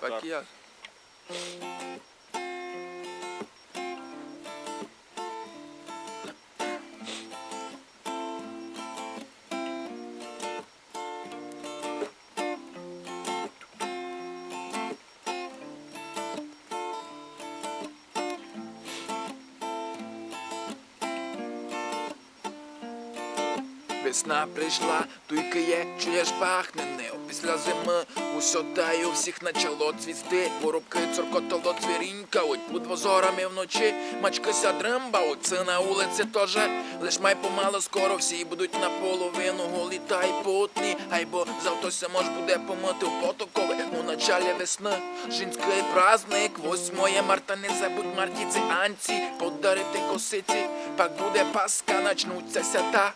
Так і як. Весна прийшла, туйки є, чуєш, пахне не після зими. Усьо тає, у всіх начало цвісти. Воробки цуркотало цвірінькають. Під возорами вночі мачкися дримбають. Це на вулиці теж, лиш май помало, скоро всі будуть наполовину голі та й потні. Айбо завтося мож буде помити в потокове. У началі весни жінський праздник. 8 марта, не забудь мартіці анці подарити косиці. Пак буде Пасха, начнуться свята.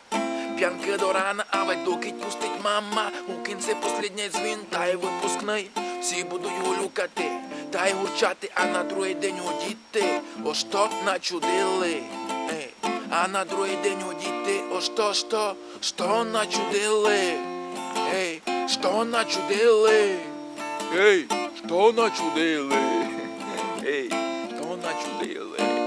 П'янки до рана, але доки пустить мама. У кінці послідній дзвін, та й випускний. Всі будуть гулюкати, та й гурчати, а на другий день гудіти. О, що начудили? Ей. А на другий день гудіти, о, що начудили? Ей, що начудили? Ей, що начудили? Ей, що начудили?